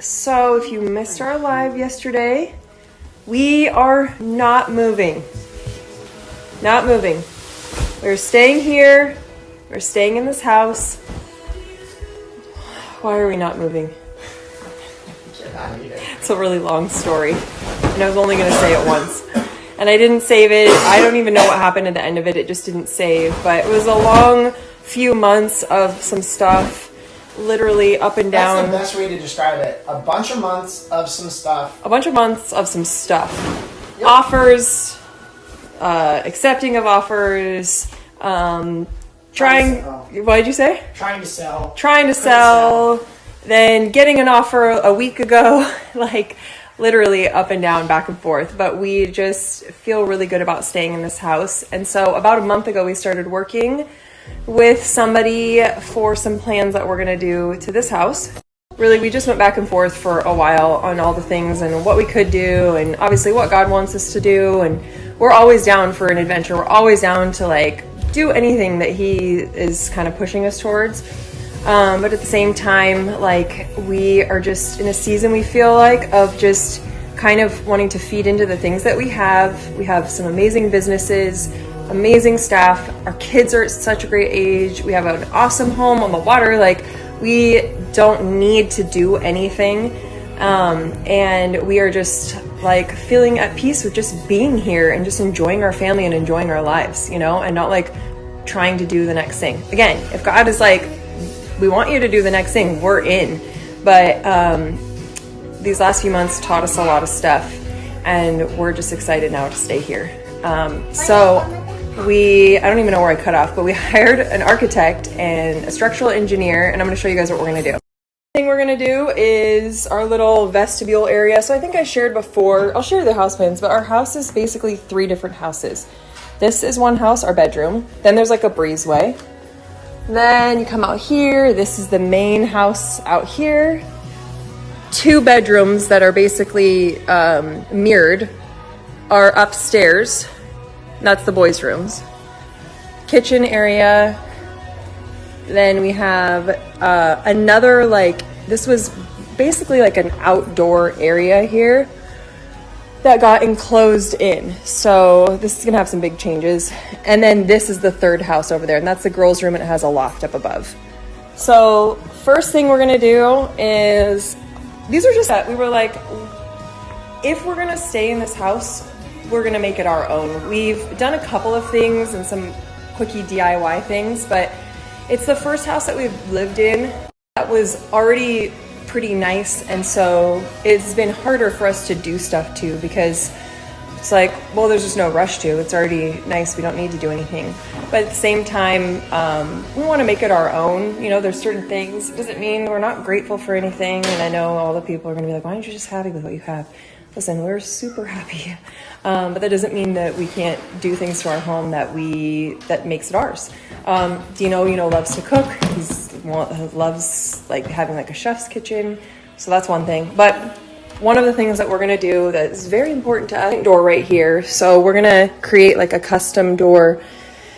So if you missed our live yesterday, we are not moving. Not moving. We're staying here. We're staying in this house. Why are we not moving? It's a really long story, and I was only going to say it once. And I didn't save it. I don't even know what happened at the end of it. It just didn't save. But it was a long few months of some stuff, literally up and down. That's the best way to describe it. A bunch of months of some stuff. A bunch of months of some stuff. Yep. Offers, accepting of offers, trying. What did you say? Trying to sell. Trying to sell. Then getting an offer a week ago, like literally up and down, back and forth. But we just feel really good about staying in this house. And so about a month ago, we started working with somebody for some plans that we're going to do to this house. Really, we just went back and forth for a while on all the things and what we could do and obviously what God wants us to do. And we're always down for an adventure. We're always down to like do anything that He is kind of pushing us towards. But at the same time, like we are just in a season, we feel like, of just kind of wanting to feed into the things that we have. We have some amazing businesses, amazing staff. Our kids are at such a great age. We have an awesome home on the water. Like we don't need to do anything. And we are just like feeling at peace with just being here and just enjoying our family and enjoying our lives, you know, and not like trying to do the next thing. Again, if God is like, we want you to do the next thing, we're in. But these last few months taught us a lot of stuff, and we're just excited now to stay here. So I don't even know where I cut off, but we hired an architect and a structural engineer, and I'm going to show you guys what we're going to do. The thing we're going to do is our little vestibule area. So I think I shared before, I'll share the house plans, but our house is basically 3 different houses. This is one house, our bedroom. Then there's like a breezeway. Then you come out here. This is the main house out here. 2 bedrooms that are basically mirrored are upstairs. That's the boys' rooms. Kitchen area. Then we have another, like, this was basically like an outdoor area here that got enclosed in. So this is gonna have some big changes. And then this is the 3rd house over there, and that's the girls' room, and it has a loft up above. So first thing we're gonna do is, these are just that we were like, if we're gonna stay in this house, we're gonna make it our own. We've done a couple of things and some quickie DIY things, but it's the first house that we've lived in that was already pretty nice, and so it's been harder for us to do stuff too, because it's like, well, there's just no rush to. It's already nice. We don't need to do anything. But at the same time, we want to make it our own. You know, there's certain things. It doesn't mean we're not grateful for anything. And I know all the people are going to be like, why aren't you just happy with what you have? Listen, we're super happy. But that doesn't mean that we can't do things to our home that makes it ours. Dino, loves to cook. He loves like having like a chef's kitchen. So that's one thing. But one of the things that we're going to do that is very important to us, door right here. So we're going to create like a custom door.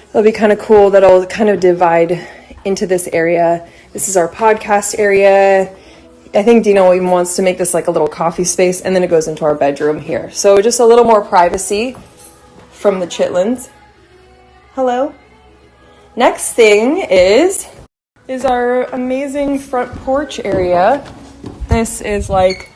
It'll be kind of cool. That'll kind of divide into this area. This is our podcast area. I think Dino even wants to make this like a little coffee space, and then it goes into our bedroom here. So just a little more privacy from the chitlins. Hello. Next thing is our amazing front porch area. This is like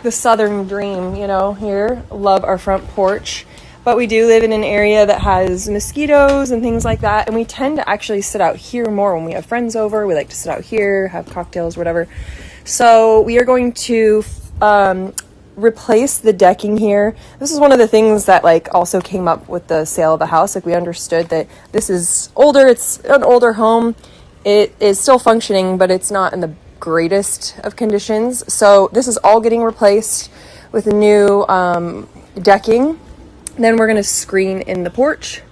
the southern dream, here. Love our front porch. But we do live in an area that has mosquitoes and things like that, and we tend to actually sit out here more when we have friends over. We like to sit out here, have cocktails, whatever. So we are going to replace the decking here. This is one of the things that like also came up with the sale of the house. Like we understood that this is older. It's an older home. It is still functioning, but it's not in the greatest of conditions. So this is all getting replaced with a new decking. Then we're going to screen in the porch.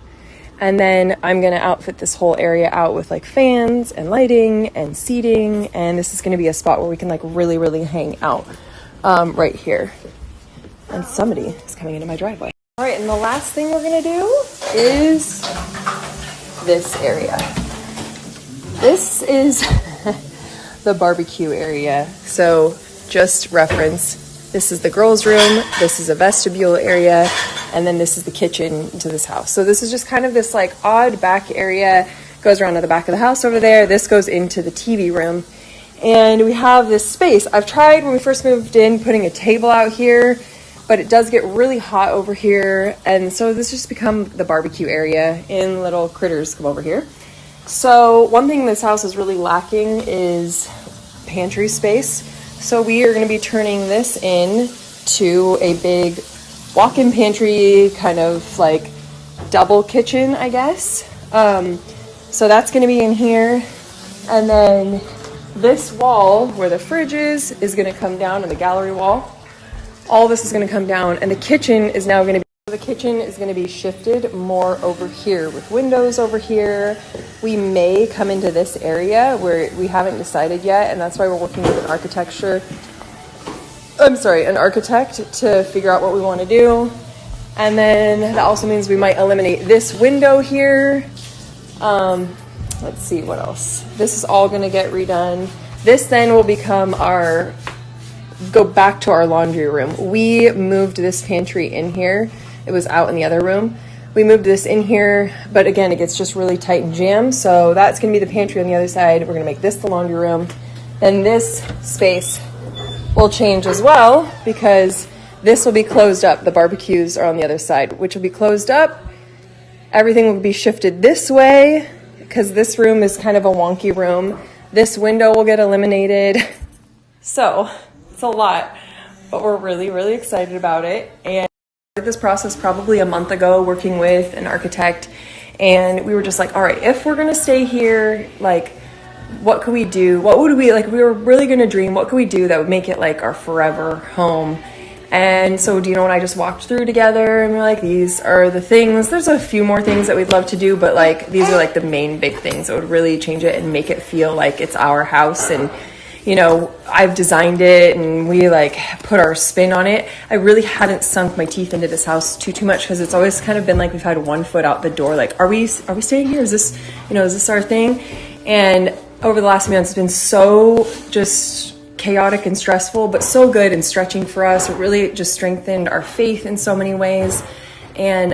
And then I'm going to outfit this whole area out with like fans and lighting and seating. And this is going to be a spot where we can like really, really hang out right here. And somebody is coming into my driveway. All right, and the last thing we're going to do is this area. This is the barbecue area. So just reference, this is the girls' room, this is a vestibule area, and then this is the kitchen to this house. So this is just kind of this like odd back area, goes around to the back of the house over there. This goes into the TV room. And we have this space. I've tried when we first moved in putting a table out here, but it does get really hot over here. And so this just become the barbecue area and little critters come over here. So one thing this house is really lacking is pantry space. So we are going to be turning this in to a big walk-in pantry, kind of like double kitchen, I guess. So that's going to be in here. And then this wall where the fridge is going to come down, and the gallery wall. All this is going to come down, and the kitchen is now going to be shifted more over here with windows over here. We may come into this area where we haven't decided yet, and that's why we're working with an architect to figure out what we want to do. And then that also means we might eliminate this window here. Let's see what else. This is all going to get redone. This then will become go back to our laundry room. We moved this pantry in here. It was out in the other room. We moved this in here, but again, it gets just really tight and jammed. So that's going to be the pantry on the other side. We're going to make this the laundry room. Then this space will change as well because this will be closed up. The barbecues are on the other side, which will be closed up. Everything will be shifted this way because this room is kind of a wonky room. This window will get eliminated. So it's a lot, but we're really, really excited about it. And I started this process probably a month ago working with an architect, and we were just like, all right, if we're gonna stay here, like, what could we do? What would we, like, we were really gonna dream, what could we do that would make it like our forever home? And so Dino and I just walked through together, and we're like, these are the things. There's a few more things that we'd love to do, but like these are like the main big things that would really change it and make it feel like it's our house. And you know, I've designed it and we like put our spin on it. I really hadn't sunk my teeth into this house too much because it's always kind of been like we've had one foot out the door. Like, are we staying here? Is this, you know, is this our thing? And over the last few months, it's been so just chaotic and stressful, but so good and stretching for us. It really just strengthened our faith in so many ways. And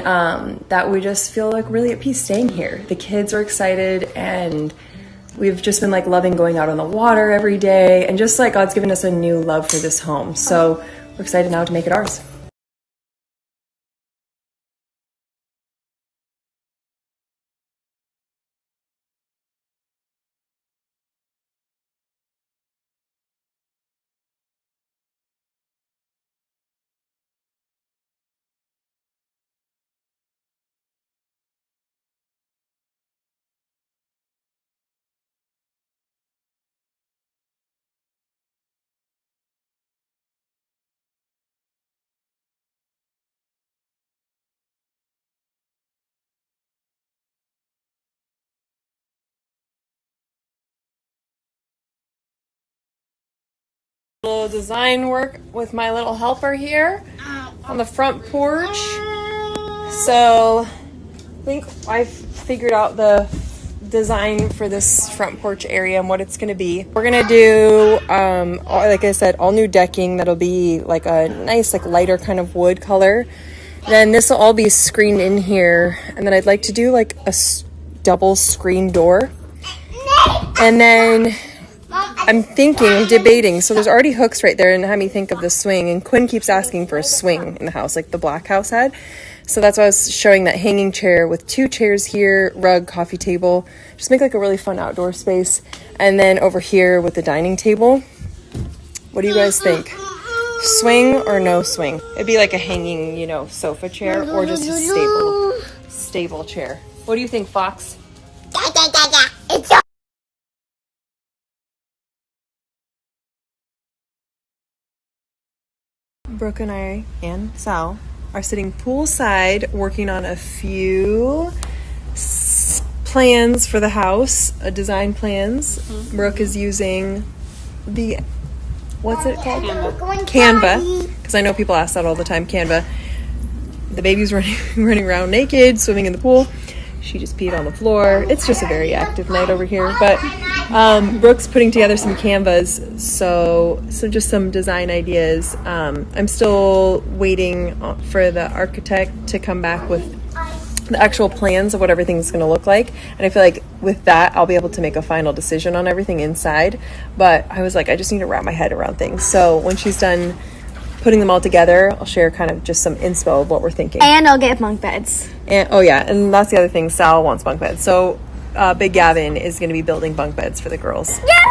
that we just feel like really at peace staying here. The kids are excited, and we've just been like loving going out on the water every day, and just like God's given us a new love for this home. So we're excited now to make it ours. Little design work with my little helper here on the front porch. So I think I've figured out the design for this front porch area and what it's going to be. We're going to do, like I said, all new decking. That'll be like a nice, like lighter kind of wood color. Then this will all be screened in here. And then I'd like to do like a double screen door. And then I'm debating. So there's already hooks right there, and it had me think of the swing. And Quinn keeps asking for a swing in the house, like the black house had. So that's why I was showing that hanging chair with 2 chairs here, rug, coffee table. Just make like a really fun outdoor space. And then over here with the dining table. What do you guys think? Swing or no swing? It'd be like a hanging, you know, sofa chair, or just a stable chair. What do you think, Fox? Brooke and I and Sal are sitting poolside working on a few plans for the house, design plans. Mm-hmm. Brooke is using the, what's it called? Canva. Because I know people ask that all the time, Canva. The baby's running around naked, swimming in the pool. She just peed on the floor. It's just a very active night over here. But Brooke's putting together some canvas, so just some design ideas. I'm still waiting for the architect to come back with the actual plans of what everything's going to look like, and I feel like with that I'll be able to make a final decision on everything inside. But I was like, I just need to wrap my head around things, so when she's done putting them all together, I'll share kind of just some inspo of what we're thinking. And I'll get bunk beds. And and that's the other thing, Sal wants bunk beds, so Big Gavin is going to be building bunk beds for the girls. Yeah!